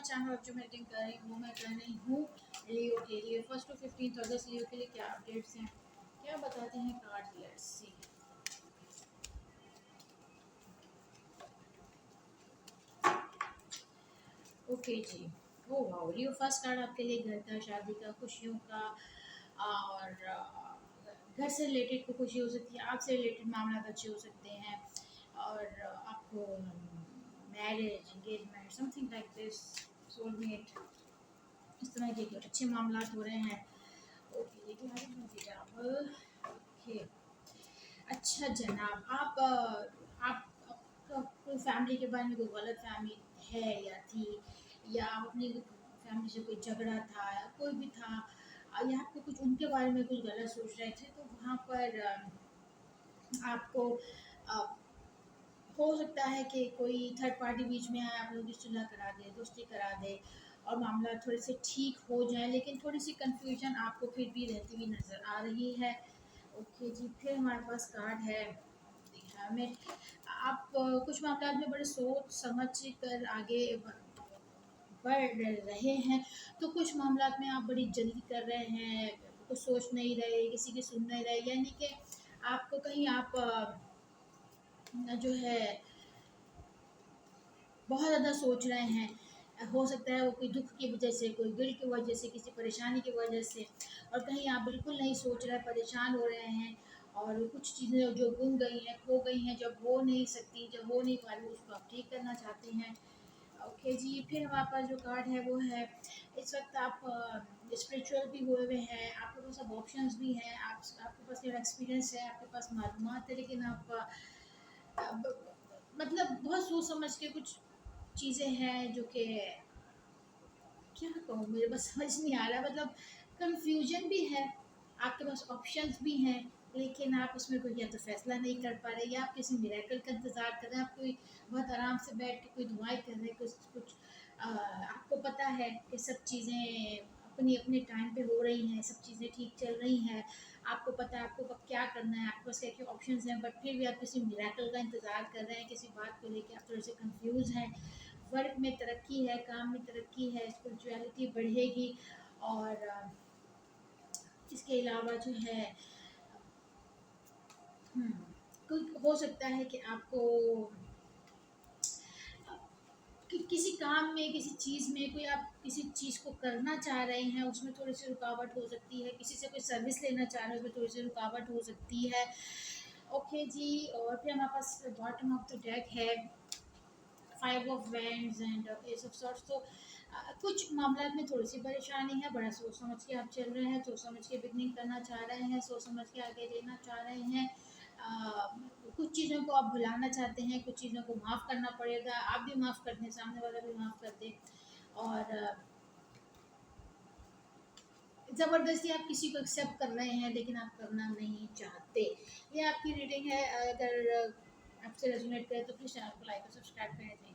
Channel जो मैं reading कर रही हूँ वो मैं कर रही हूँ लियो के लिए। 1 to 15 अगस्त लियो के लिए क्या अपडेट्स हैं, क्या बताते हैं कार्ड, लेट्स सी। ओके जी, oh wow, Leo first card आपके लिए घर का, शादी का, खुशियों का, और घर से रिलेटेड को खुशी हो सकती है, आपसे रिलेटेड मामला अच्छे हो सकते हैं, और आपको marriage, engagement, something like this, soulmate, इस तरह के कुछ अच्छे मामला हो रहे हैं। ओके जनाब, ओके। अच्छा जनाब, आपका कोई फैमिली के बारे में कोई गलत फहमी है या थी, या अपनी फैमिली से कोई झगड़ा था या कोई भी था, या आपको कुछ उनके बारे में कुछ गलत सोच रहे थे, तो वहाँ पर आपको अ, हो सकता है कि कोई थर्ड पार्टी बीच में आए, आप लोगों की सुलह करा दे, दोस्ती करा दे और मामला थोड़े से ठीक हो जाए, लेकिन थोड़ी सी कंफ्यूजन आपको फिर भी रहती हुई नज़र आ रही है। ओके जी, फिर हमारे पास कार्ड है हमें, आप कुछ मामला में बड़े सोच समझ कर आगे बढ़ रहे हैं, तो कुछ मामला में आप बड़ी जल्दी कर रहे हैं, कुछ सोच नहीं रहे, किसी की सुन नहीं रहे, यानी कि आपको कहीं आप जो है बहुत ज़्यादा सोच रहे हैं। हो सकता है वो कोई दुख की वजह से, कोई गिल्ट की वजह से, किसी परेशानी की वजह से, और कहीं आप बिल्कुल नहीं सोच रहे, परेशान हो रहे हैं, और कुछ चीज़ें जो गुम गई हैं, खो गई हैं, जब हो नहीं सकती, जब हो नहीं पा रही, उसको आप ठीक करना चाहते हैं। ओके जी, फिर हमारे पास जो कार्ड है वो है, इस वक्त आप स्पिरिचुअल भी हुए हुए हैं, आपके पास अब ऑप्शंस भी हैं, आपके पास एक्सपीरियंस है, आपके पास मालूमात है, लेकिन आप मतलब बहुत सोच समझ के कुछ चीज़ें हैं जो कि क्या कहूँ, मेरे बस समझ नहीं आ रहा, मतलब कंफ्यूजन भी है, आपके पास ऑप्शंस भी हैं, लेकिन आप उसमें कोई या तो फैसला नहीं कर पा रहे, या आप किसी मिरेकल का इंतज़ार कर रहे हैं, आप कोई बहुत आराम से बैठ के कोई दुआएं कर रहे हैं, कुछ कुछ आपको पता है कि सब चीज़ें अपनी अपने टाइम पे हो रही हैं, सब चीज़ें ठीक चल रही हैं, आपको पता है आपको कब क्या करना है, आपके पास क्या क्या ऑप्शंस हैं, बट फिर भी आप किसी मिरेकल का इंतज़ार कर रहे हैं, किसी बात को लेकर आप थोड़े से कंफ्यूज हैं। वर्क में तरक्की है, काम में तरक्की है, स्पिरिचुअलिटी बढ़ेगी, और इसके अलावा जो है कोई हो सकता है कि आपको किसी काम में, किसी चीज़ में, कोई आप किसी चीज़ को करना चाह रहे हैं, उसमें थोड़ी सी रुकावट हो सकती है, किसी से कोई सर्विस लेना चाह रहे हैं, उसमें थोड़ी सी रुकावट हो सकती है। ओके जी, और फिर हमारे पास बॉटम ऑफ द डेक है 5 of wands and ace of swords, तो कुछ मामला में थोड़ी सी परेशानी है, बड़ा सोच समझ के आप चल रहे हैं, सोच समझ के बिगनिंग करना चाह रहे हैं, सोच समझ के आगे देना चाह रहे हैं, कुछ चीज़ों को आप भुलाना चाहते हैं, कुछ चीज़ों को माफ़ करना पड़ेगा, आप भी माफ़ कर दें, सामने वाला भी माफ़ कर दे, और ज़बरदस्ती आप किसी को एक्सेप्ट कर रहे हैं, लेकिन आप करना नहीं चाहते। ये आपकी रीडिंग है, अगर आपसे रेजोनेट करे तो प्लीज़ चैनल को लाइक और सब्सक्राइब करें।